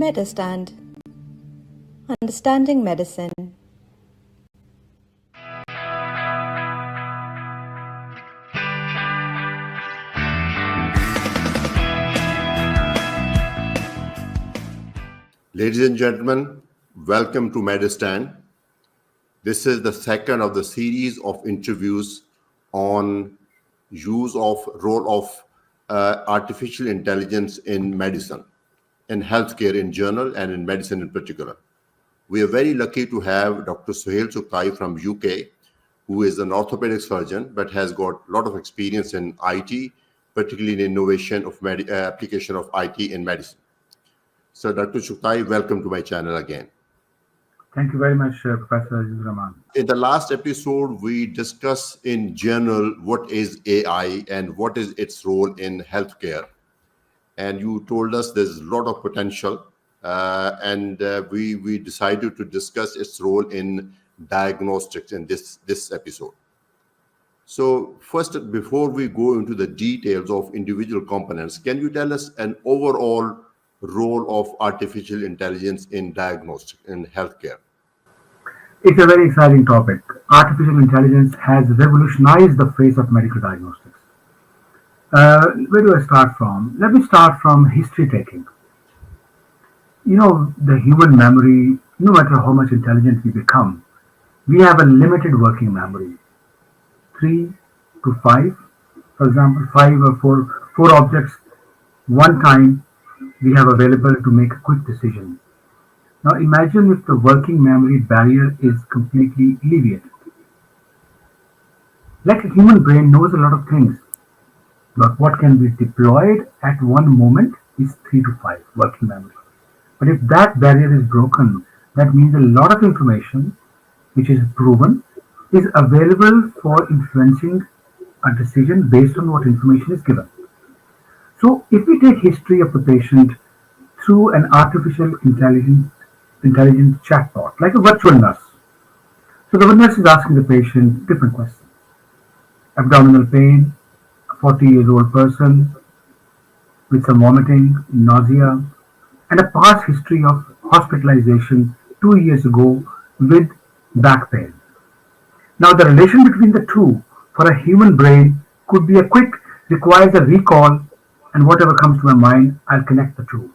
Medurstand. Understanding medicine. Ladies and gentlemen, welcome to Medurstand. This is the second of the series of interviews on role of artificial intelligence in medicine, in healthcare in general and in medicine in particular. We are very lucky to have Dr. Sohail Chughtai from UK, who is an orthopedic surgeon but has got a lot of experience in IT, particularly in innovation of application of IT in medicine. So, Dr. Chughtai, welcome to my channel again. Thank you very much, Professor Aziz Rehman. In the last episode, we discussed in general what is AI and what is its role in healthcare. And you told us there's a lot of potential, and we decided to discuss its role in diagnostics in this episode. So first, before we go into the details of individual components, can you tell us an overall role of artificial intelligence in diagnostics in healthcare? It's a very exciting topic. Artificial intelligence has revolutionized the face of medical diagnostics. Where do I start from? Let me start from history taking. You know, the human memory, no matter how much intelligent we become, we have a limited working memory. 3 to 5, for example, 5 or 4 objects, one time we have available to make a quick decision. Now imagine if the working memory barrier is completely alleviated. Like a human brain knows a lot of things, but what can be deployed at one moment is 3 to 5 working memory. But if that barrier is broken, that means a lot of information, which is proven, is available for influencing a decision based on what information is given. So if we take history of the patient through an artificial intelligent chatbot, like a virtual nurse. So the nurse is asking the patient different questions. Abdominal pain, a 40-year-old person with some vomiting, nausea, and a past history of hospitalization 2 years ago with back pain. Now the relation between the two for a human brain could be a quick, requires a recall, and whatever comes to my mind, I'll connect the two.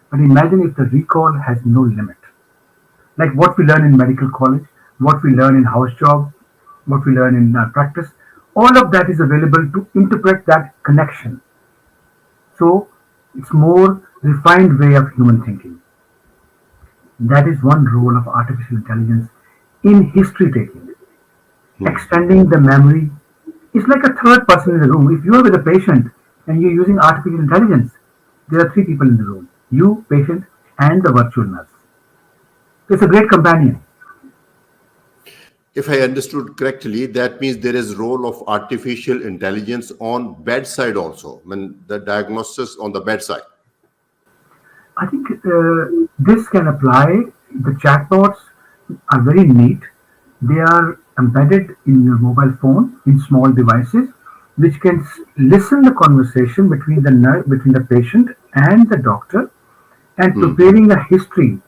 But imagine if the recall has no limit. Like what we learn in medical college, what we learn in house job, what we learn in practice, all of that is available to interpret that connection. So it's more refined way of human thinking. That is one role of artificial intelligence in history taking. Extending the memory is like a third person in the room. If you are with a patient and you're using artificial intelligence, there are 3 people in the room. You, patient, and the virtual nurse. It's a great companion. If I understood correctly, that means there is role of artificial intelligence on bedside also, when the diagnosis on the bedside. I think this can apply. The chatbots are very neat. They are embedded in your mobile phone in small devices, which can listen the conversation between the patient and the doctor, and preparing a history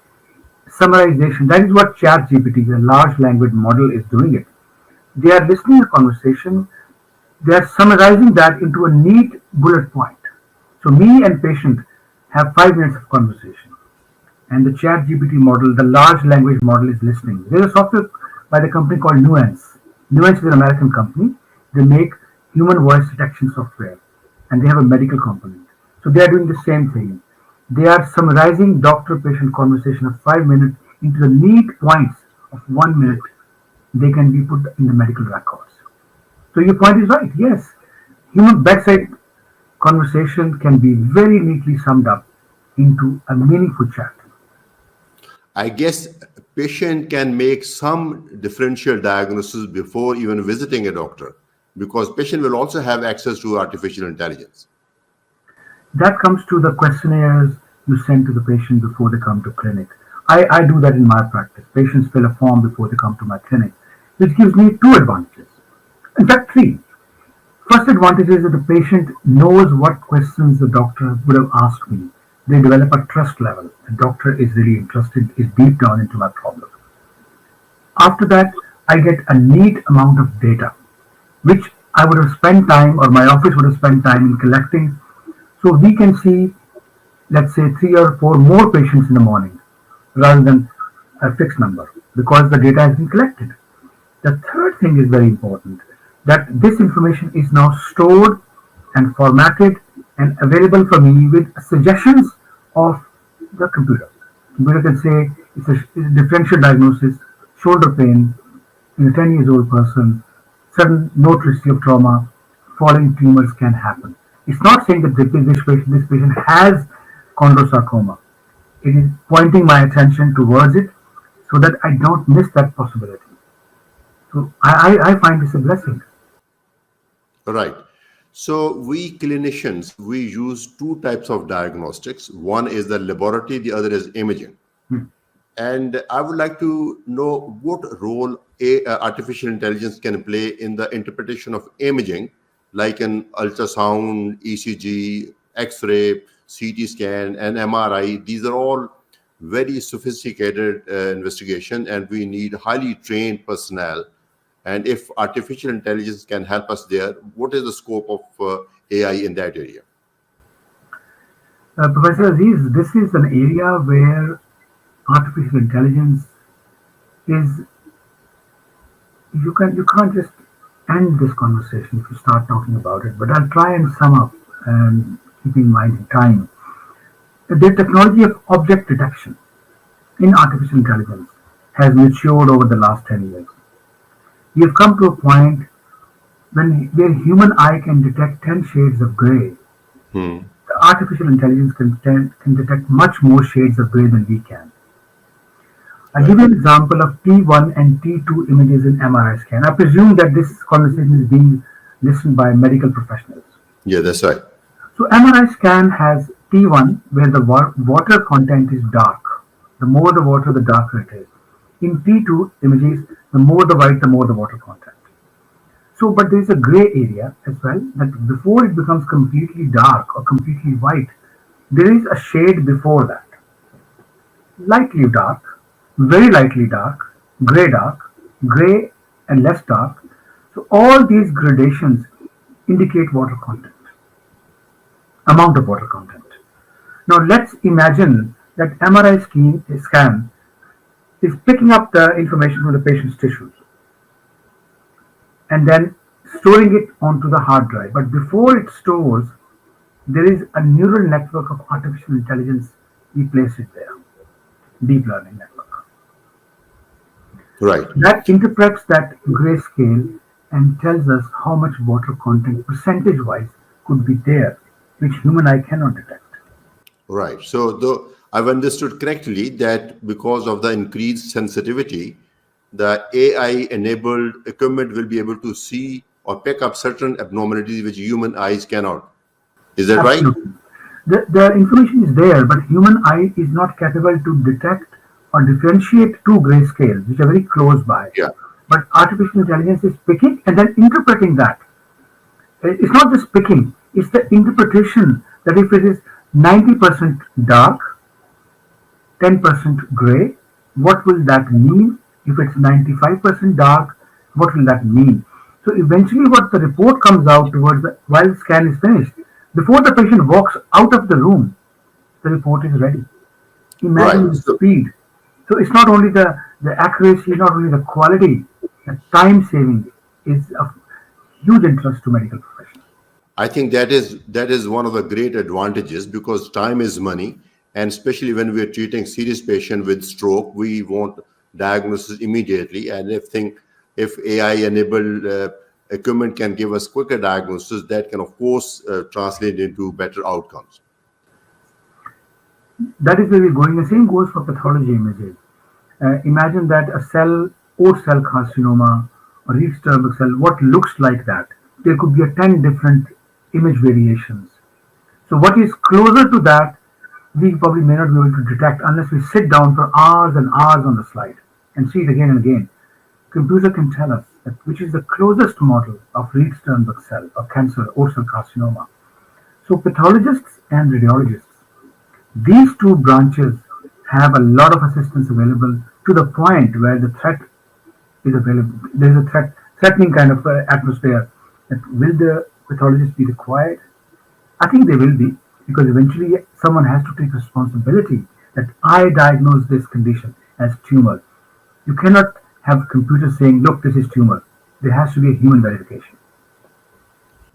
summarization. That is what ChatGPT, the large language model, is doing it. They are listening to conversation, they are summarizing that into a neat bullet point. So me and patient have 5 minutes of conversation, and the ChatGPT model, the large language model, is listening. There is a software by the company called Nuance. Nuance is an American company. They make human voice detection software, and they have a medical component. So they are doing the same thing. They are summarizing doctor-patient conversation of 5 minutes into the neat points of 1 minute. They can be put in the medical records. So your point is right. Yes, human bedside conversation can be very neatly summed up into a meaningful chat. I guess a patient can make some differential diagnosis before even visiting a doctor, because patient will also have access to artificial intelligence. That comes to the questionnaires you send to the patient before they come to clinic. I do that in my practice. Patients fill a form before they come to my clinic, which gives me 2 advantages. In fact, 3. First advantage is that the patient knows what questions the doctor would have asked me They develop a trust level. The doctor is really interested, is deep down into my problem. After that, I get a neat amount of data, which I would have spent time, or my office would have spent time in collecting. So we can see, let's say, 3 or 4 more patients in the morning rather than a fixed number because the data has been collected. The third thing is very important, that this information is now stored and formatted and available for me with suggestions of the computer. Computer can say it's a differential diagnosis, shoulder pain in a 10 years old person, sudden notonicity of trauma, falling tumors can happen. It's not saying that this patient has chondrosarcoma. It is pointing my attention towards it so that I don't miss that possibility. So I find this a blessing. Right. So we clinicians, we use two types of diagnostics. One is the laboratory, the other is imaging. And I would like to know what role artificial intelligence can play in the interpretation of imaging, like an ultrasound, ECG, X-ray, CT scan, and MRI. These are all very sophisticated investigation, and we need highly trained personnel. And if artificial intelligence can help us there, what is the scope of AI in that area? Professor Aziz, this is an area where artificial intelligence is, you can't just end this conversation if you start talking about it, but I'll try and sum up and keeping in mind in time. The technology of object detection in artificial intelligence has matured over the last 10 years. We have come to a point where human eye can detect 10 shades of gray. Hmm. The artificial intelligence can detect much more shades of gray than we can. I'll give you an example of T1 and T2 images in MRI scan. I presume that this conversation is being listened by medical professionals. Yeah, that's right. So MRI scan has T1 where the water content is dark. The more the water, the darker it is. In T2 images, the more the white, the more the water content. So, but there is a gray area as well, that before it becomes completely dark or completely white, there is a shade before that. Lightly dark, very lightly dark, gray and less dark. So all these gradations indicate water content, amount of water content. Now let's imagine that MRI scan is picking up the information from the patient's tissues and then storing it onto the hard drive. But before it stores, there is a neural network of artificial intelligence. We place it there, deep learning network. Right. That interprets that grayscale and tells us how much water content percentage-wise could be there, which human eye cannot detect. Right. So though I've understood correctly that because of the increased sensitivity, the AI-enabled equipment will be able to see or pick up certain abnormalities which human eyes cannot. Is that right? Absolutely. The information is there, but human eye is not capable to detect or differentiate two grayscales, which are very close by. Yeah. But artificial intelligence is picking and then interpreting that. It's not just picking, it's the interpretation that if it is 90% dark, 10% gray, what will that mean? If it's 95% dark, what will that mean? So eventually what the report comes out towards while the scan is finished, before the patient walks out of the room, the report is ready. Imagine Right. the speed. So it's not only the accuracy, not only the quality, the time saving is of huge interest to medical professionals. I think that is one of the great advantages because time is money, and especially when we are treating serious patient with stroke, we want diagnosis immediately. And if AI enabled equipment can give us quicker diagnosis, that can of course translate into better outcomes. That is where we're going. The same goes for pathology images. Imagine that a cell or cell carcinoma or Reed-Sternberg cell, what looks like that. There could be 10 different image variations. So what is closer to that, we probably may not be able to detect unless we sit down for hours and hours on the slide and see it again and again. Computer can tell us that which is the closest model of Reed-Sternberg cell or cancer or cell carcinoma. So pathologists and radiologists, These two branches have a lot of assistance available to the point where the threat is available. There is a threatening kind of atmosphere. That will the pathologist be required? I think they will be, because eventually someone has to take responsibility that I diagnose this condition as tumor. You cannot have computers saying, look, this is tumor. There has to be a human verification.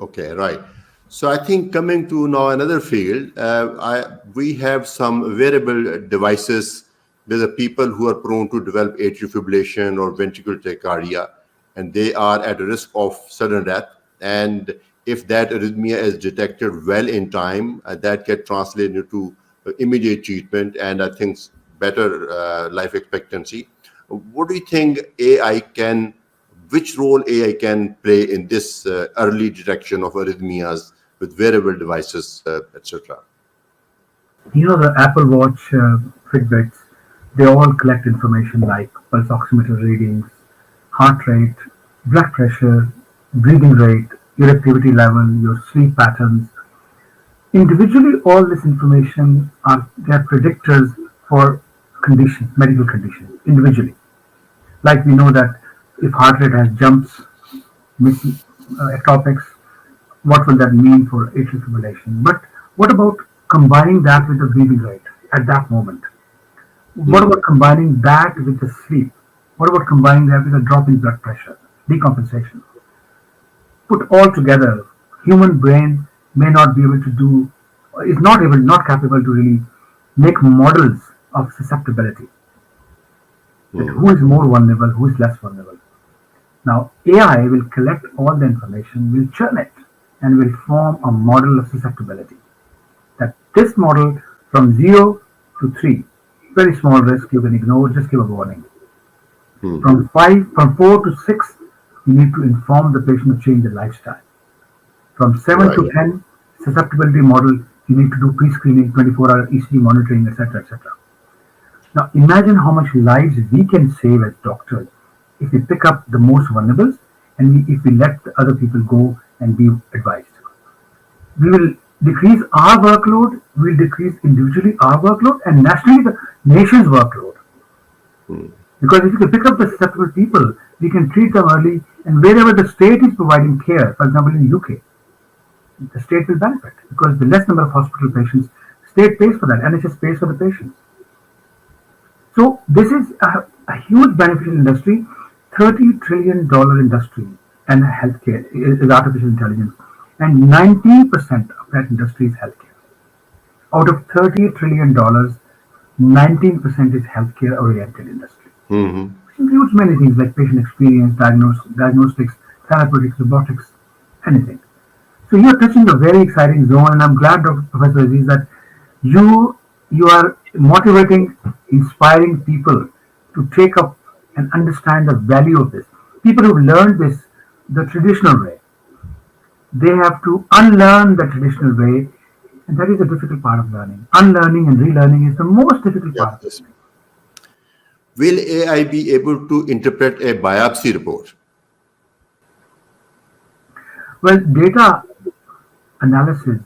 Okay, right. So I think coming to now another field, we have some wearable devices with the people who are prone to develop atrial fibrillation or ventricular tachycardia, and they are at risk of sudden death. And if that arrhythmia is detected well in time, that can translate into immediate treatment and I think better life expectancy. What do you think which role AI can play in this early detection of arrhythmias with wearable devices, etc.? You know, the Apple Watch, Fitbits, they all collect information like pulse oximeter readings, heart rate, blood pressure, breathing rate, your activity level, your sleep patterns. Individually, all this information are they are predictors for medical conditions, individually. Like we know that if heart rate has jumps, ectopics, what will that mean for atrial fibrillation? But what about combining that with the breathing rate at that moment? What about combining that with the sleep? What about combining that with a drop in blood pressure, decompensation? Put all together, human brain may not be able to do, is not capable to really make models of susceptibility. That who is more vulnerable, who is less vulnerable. Now, AI will collect all the information, will churn it, and will form a model of susceptibility. That this model from 0 to 3, very small risk, you can ignore, just give a warning. From 4 to 6, you need to inform the patient to change the lifestyle. From 7 to 10, susceptibility model, you need to do pre-screening, 24-hour ECG monitoring, etc., etc. Now, imagine how much lives we can save as doctors if we pick up the most vulnerables and if we let the other people go and be advised. We will decrease our workload, we will decrease individually our workload and nationally the nation's workload. Because if you can pick up the susceptible people, we can treat them early, and wherever the state is providing care, for example in the UK, the state will benefit because the less number of hospital patients, state pays for that, NHS pays for the patients. So this is a huge beneficial industry, $30 trillion industry, and healthcare is artificial intelligence, and 90% of that industry is healthcare. Out of $30 trillion, 19% is healthcare-oriented industry. It includes many things like patient experience, diagnostics, therapeutics, robotics, anything. So you are touching a very exciting zone, and I'm glad, Professor Aziz, that you are motivating, inspiring people to take up and understand the value of this. People who've learned this the traditional way, they have to unlearn the traditional way, and that is a difficult part of learning. Unlearning and relearning is the most difficult part of this. Will AI be able to interpret a biopsy report? Well, data analysis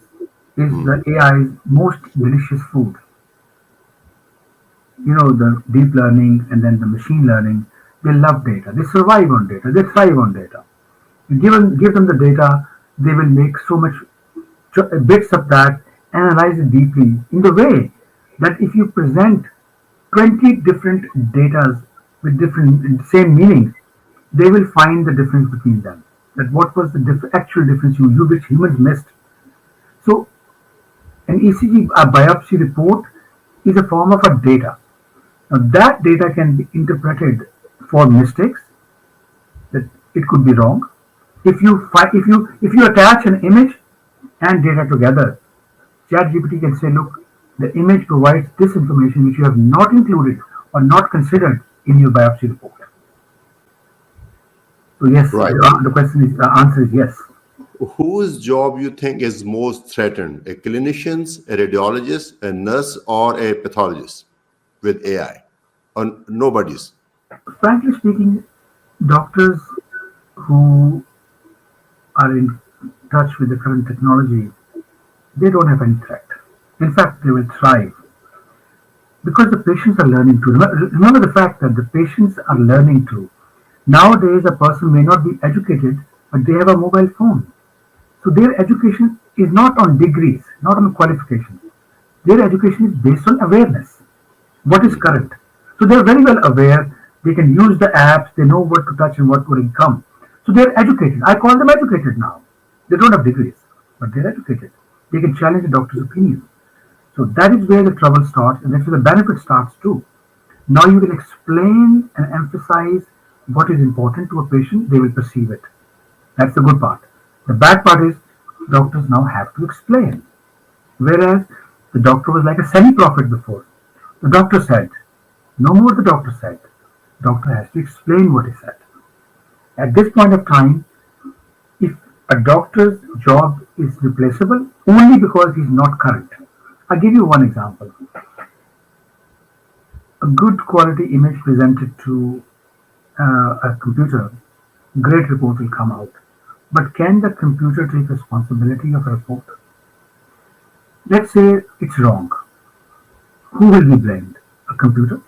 is the AI's most delicious food. You know, the deep learning and then the machine learning, they love data. They survive on data. They thrive on data. You give them the data, they will make so much bits of that, analyze it deeply in the way that if you present 20 different datas with different same meanings, they will find the difference between them. That what was the actual difference which humans missed. So an ECG, a biopsy report, is a form of a data. Now that data can be interpreted for mistakes. That it could be wrong. If you attach an image and data together, ChatGPT can say, look, the image provides this information which you have not included or not considered in your biopsy report. So yes, the answer is yes. Whose job you think is most threatened? A clinician's, a radiologist, a nurse, or a pathologist with AI? Or nobody's? Frankly speaking, doctors who are in touch with the current technology, they don't have any threat. In fact, they will thrive because the patients are learning to. Remember the fact that the patients are learning to. Nowadays, a person may not be educated, but they have a mobile phone. So their education is not on degrees, not on qualifications. Their education is based on awareness. What is current? So they're very well aware. They can use the apps. They know what to touch and what will come. So they're educated. I call them educated now. They don't have degrees, but they're educated. They can challenge the doctor's opinion. So that is where the trouble starts, and that's where the benefit starts too. Now you can explain and emphasize what is important to a patient, they will perceive it. That's the good part. The bad part is doctors now have to explain. Whereas the doctor was like a semi-prophet before. The doctor said, no more the doctor said. Doctor has to explain what he said. At this point of time, if a doctor's job is replaceable only because he's not current. I'll give you one example. A good quality image presented to a computer, great report will come out. But can the computer take responsibility of a report? Let's say it's wrong. Who will be blamed? A computer?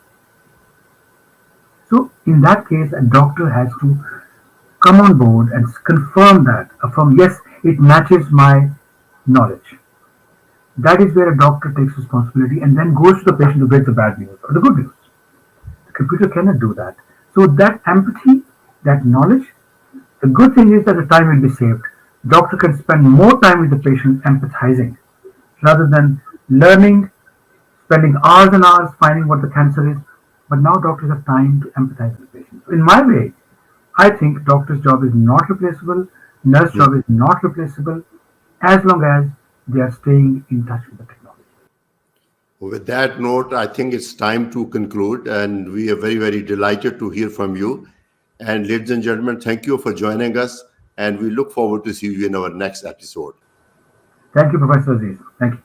So in that case, a doctor has to come on board and confirm that, affirm, yes, it matches my knowledge. That is where a doctor takes responsibility and then goes to the patient to break the bad news or the good news. The computer cannot do that. So that empathy, that knowledge, the good thing is that the time will be saved. Doctor can spend more time with the patient empathizing rather than learning, spending hours and hours finding what the cancer is. But now doctors have time to empathize with the patient. So in my way, I think doctor's job is not replaceable, nurse job is not replaceable, as long as they are staying in touch with the technology. With that note, I think it's time to conclude, and we are very, very delighted to hear from you. And ladies and gentlemen, thank you for joining us, and we look forward to see you in our next episode. Thank you, Professor Aziz. Thank you.